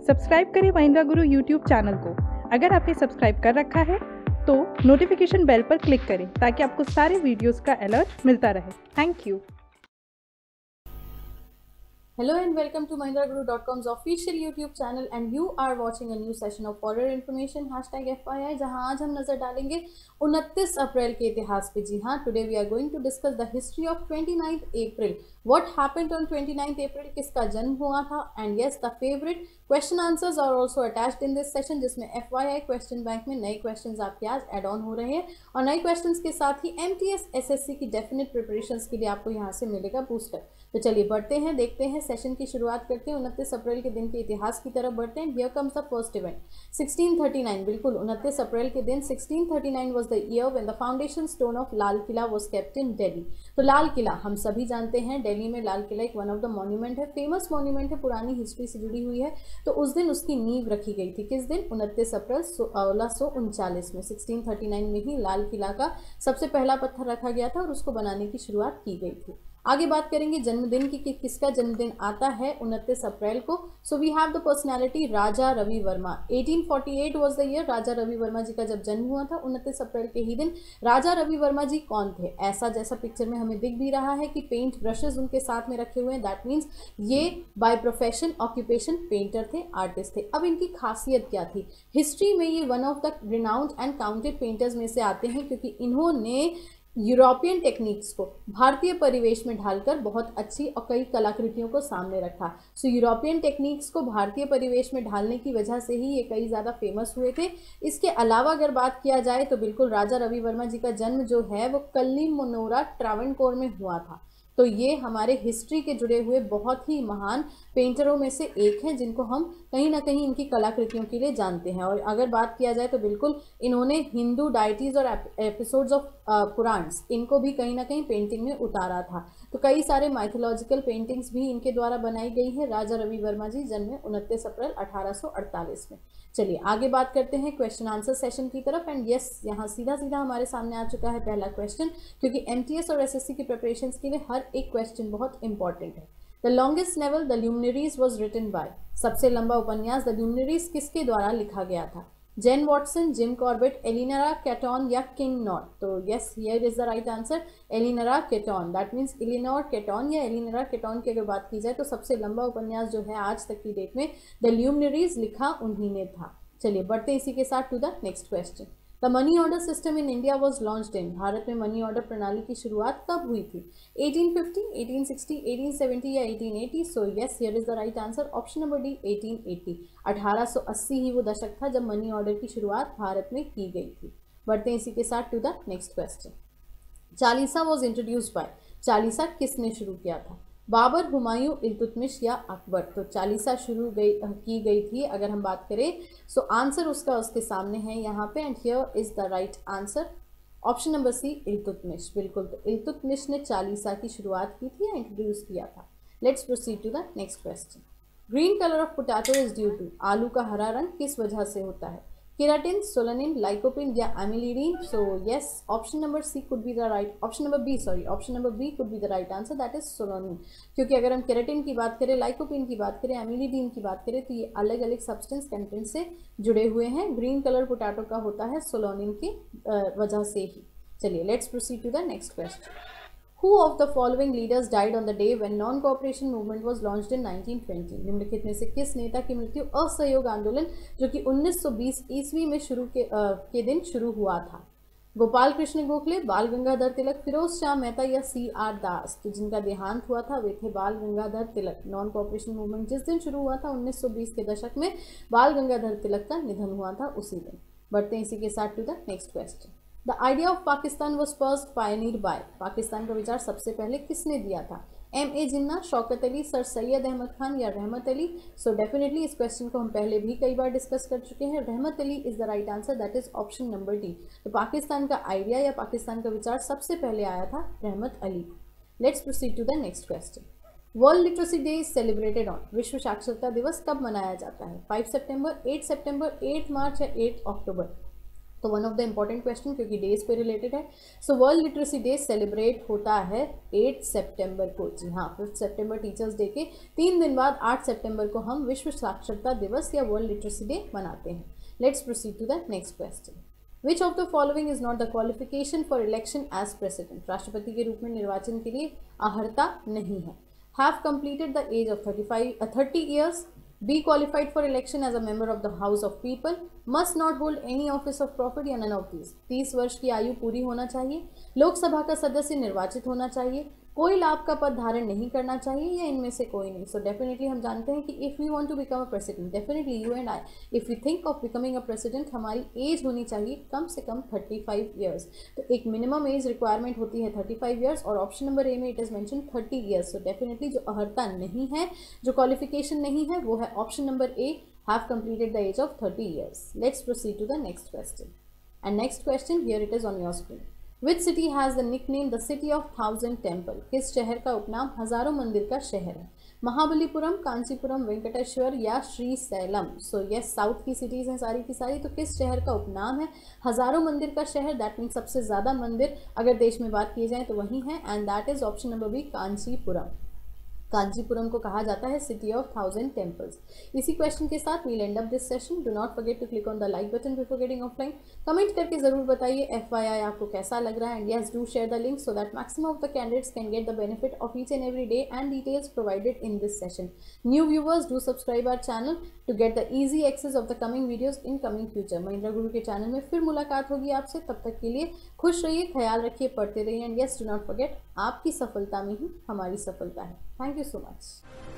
Subscribe करें महिंद्रा गुरु YouTube channel को। अगर आपने सब्सक्राइब कर रखा है तो नोटिफिकेशन बेल पर क्लिक करें ताकि आपको सारे वीडियोस का अलर्ट मिलता रहे। Thank you. Hello and welcome to MahindraGuru.com's official YouTube channel and you are watching a new session of For Your Information #FYI, जहां आज हम नजर डालेंगे 29 अप्रैल के इतिहास पे। जी हाँ, today we are going to discuss the history of 29 April. What happened on 29 April, किसका जन्म हुआ था। And yes, the favourite question answers are also attached in this session, जिसमें FYI क्वेश्चन बैंक में नए क्वेश्चन आपके आज एड ऑन हो रहे हैं और नए क्वेश्चन के साथ ही MTS SSC की डेफिनेट प्रिपरेशन के लिए आपको यहाँ से मिलेगा बूस्टर। तो चलिए बढ़ते हैं, देखते हैं, सेशन की शुरुआत करते हैं। 29 अप्रैल के दिन के इतिहास की तरफ बढ़ते हैं। Here comes the first event 1639। बिल्कुल 29 अप्रैल के दिन 1639 was the year when the foundation stone of Lal Qila was kept in Delhi. तो लाल किला हम सभी जानते हैं, दिल्ली में लाल किला एक वन ऑफ द मॉन्यूमेंट है, फेमस मॉन्यूमेंट है, पुरानी हिस्ट्री से जुड़ी हुई है। तो उस दिन उसकी नींव रखी गई थी। किस दिन? 29 अप्रैल 1639 में। 1639 में ही लाल किला का सबसे पहला पत्थर रखा गया था और उसको बनाने की शुरुआत की गई थी। आगे बात करेंगे जन्मदिन की कि किसका जन्मदिन आता है 29 अप्रैल को। So we have the personality Raja Ravi Varma. 1848 was the year Raja Ravi Varma ji का जब जन्म हुआ था 29 अप्रैल के ही दिन। राजा रवि वर्मा जी कौन थे? ऐसा जैसा पिक्चर में हमें दिख भी रहा है कि पेंट ब्रशेस उनके साथ में रखे हुए हैं, दैट मीन्स ये बाय प्रोफेशन ऑक्यूपेशन पेंटर थे, आर्टिस्ट थे। अब इनकी खासियत क्या थी? हिस्ट्री में ये one of the renowned and counted painters में से आते हैं क्योंकि इन्होंने यूरोपियन टेक्निक्स को भारतीय परिवेश में ढालकर बहुत अच्छी और कई कलाकृतियों को सामने रखा। सो यूरोपियन टेक्निक्स को भारतीय परिवेश में ढालने की वजह से ही ये कई ज़्यादा फेमस हुए थे। इसके अलावा अगर बात किया जाए तो बिल्कुल राजा रवि वर्मा जी का जन्म जो है वो कल्लीमनोरा ट्रावनकोर में हुआ था। तो ये हमारे हिस्ट्री के जुड़े हुए बहुत ही महान पेंटरों में से एक हैं जिनको हम कहीं ना कहीं इनकी कलाकृतियों के लिए जानते हैं। और अगर बात किया जाए तो बिल्कुल इन्होंने हिंदू डाइटीज़ और एपिसोड्स ऑफ पुराण्स इनको भी कहीं ना कहीं पेंटिंग में उतारा था। तो कई सारे माइथोलॉजिकल पेंटिंग्स भी इनके द्वारा बनाई गई है। राजा रवि वर्मा जी जन्मे 29 अप्रैल 1848 में। चलिए आगे बात करते हैं क्वेश्चन आंसर सेशन की तरफ। एंड यस, यहाँ सीधा सीधा हमारे सामने आ चुका है पहला क्वेश्चन, क्योंकि MTS और SSC की प्रिपरेशन के लिए हर एक क्वेश्चन बहुत इंपॉर्टेंट है। The longest novel the Luminaries was written by. सबसे लंबा उपन्यास द ल्यूमिनरीज किसके द्वारा लिखा गया था? Jane Watson, Jim Corbett, Eleanor Catton या किंग नॉट? तो yes, here is the right answer, Eleanor Catton. That means Eleanor Catton या एलिनोरा केटॉन की अगर बात की जाए तो सबसे लंबा उपन्यास जो है आज तक की डेट में द ल्यूमिनरीज लिखा उन्हीं ने था। चलिए बढ़ते इसी के साथ to the next question. The money order system in India was launched in. भारत में मनी ऑर्डर प्रणाली की शुरुआत कब हुई थी? 1850, 1860, 1870 या 1880? So yes, here is the right answer, option number D, 1880। 1880 ही वो दशक था जब मनी ऑर्डर की शुरुआत भारत में की गई थी। बढ़ते हैं इसी के साथ to the next question. Chalisa was introduced by. Chalisa किसने शुरू किया था? बाबर, हुमायूं, इल्तुतमिश या अकबर? तो चालीसा शुरू की गई थी अगर हम बात करें। सो आंसर उसका उसके सामने है यहाँ पे, and here is the right answer, option number C, Iltutmish. बिल्कुल, तो इल्तुतमिश ने चालीसा की शुरुआत की थी या इंट्रोड्यूस किया था। Let's proceed to the next question. Green colour of potato is due to. आलू का हरा रंग किस वजह से होता है? केराटिन, सोलानिन, लाइकोपिन या एमिलिडीन? So yes, option number C could be the right, option number B could be the right answer, that is solanine. क्योंकि अगर हम केराटिन की बात करें, लाइकोपिन की बात करें, एमिलिडीन की बात करें तो ये अलग अलग सब्सटेंस कंटेंट से जुड़े हुए हैं। ग्रीन कलर पोटैटो का होता है सोलानिन की वजह से ही। चलिए let's proceed to the next question. Who of the following leaders died on the day when non-cooperation movement was launched in 1920? निम्नलिखित में से किस नेता की मृत्यु असहयोग आंदोलन जो कि 1920 ईस्वी में के दिन शुरू हुआ था? गोपाल कृष्ण गोखले, बाल गंगाधर तिलक, फिरोज शाह मेहता या CR दास? तो जिनका देहांत हुआ था वे थे बाल Gangadhar Tilak. Non cooperation movement जिस दिन शुरू हुआ था 1920 के दशक में, बाल गंगाधर तिलक का निधन हुआ था उसी दिन। बढ़ते हैं इसी के साथ to the next question. The idea of Pakistan was first pioneered by. Pakistan का विचार सबसे पहले किसने दिया था? MA जिन्ना, शौकत अली, सर सैयद अहमद खान या रहमत अली? सो डेफिनेटली इस क्वेश्चन को हम पहले भी कई बार डिस्कस कर चुके हैं। रहमत Ali is the right answer, that is option number D. तो पाकिस्तान का आइडिया या पाकिस्तान का विचार सबसे पहले आया था Rahmat Ali. Let's proceed to the next question. World literacy day is celebrated on. विश्व साक्षरता दिवस कब मनाया जाता है? 5 सितंबर, 8 सितंबर, 8 मार्च या 8 अक्टूबर? तो one of the important question, क्योंकि डेज पे रिलेटेड है। So world literacy day celebrate होता है 8 सितंबर को। जी हाँ, 5 सितंबर टीचर्स डे के 3 दिन बाद 8 सितंबर को हम विश्व साक्षरता दिवस या वर्ल्ड लिटरेसी डे मनाते हैं। Let's proceed to the next question. Which of the following is not the qualification for election as president? राष्ट्रपति के रूप में निर्वाचन के लिए अहर्ता नहीं है। Have completed the age of 30 years, be qualified for election as a member of the House of People, must not hold any office of profit या none of these। 30 वर्ष की आयु पूरी होना चाहिए, लोकसभा का सदस्य निर्वाचित होना चाहिए, कोई लाभ का पद धारण नहीं करना चाहिए, या इनमें से कोई नहीं। सो डेफिनेटली हम जानते हैं कि if we want to become a president, definitely you and I, if we think of becoming a president, हमारी एज होनी चाहिए कम से कम 35 ईयर्स। तो एक मिनिमम एज रिक्वायरमेंट होती है 35 ईयर्स, और ऑप्शन नंबर ए में it is mention 30 years. So definitely जो अहर्ता नहीं है, जो क्वालिफिकेशन नहीं है, वो है option number A, have completed the age of 30 years. Let's proceed to the next question. And next question, here it is on your screen. Which city has the nickname the City of Thousand Temple? किस शहर का उपनाम हजारों मंदिर का शहर है? महाबलीपुरम, कांचीपुरम, वेंकटेश्वर या श्रीशैलम? सो यस, साउथ की सिटीज़ हैं सारी की सारी। तो किस शहर का उपनाम है हजारों मंदिर का शहर? दैट मीन्स सबसे ज़्यादा मंदिर अगर देश में बात की जाए तो वही है, and that is option number B, Kanchipuram. Kanchipuram को कहा जाता है सिटी ऑफ 1000 टेम्पल्स। इसी क्वेश्चन के साथ we'll end up this session. Do not forget to click on the like button before getting offline. Comment करके जरूर बताइए FYI आपको कैसा लग रहा है, and yes do share the link so that maximum of the candidates can get the benefit of each and every day and details provided in this session. New viewers do subscribe our channel to get the easy access of the coming videos in coming future. Mahindra Guru के channel में फिर मुलाकात होगी आपसे, तब तक के लिए खुश रहिए, ख्याल रखिए, पढ़ते रहिए, and yes do not forget आपकी सफलता में ही हमारी सफलता है। Thank you so much.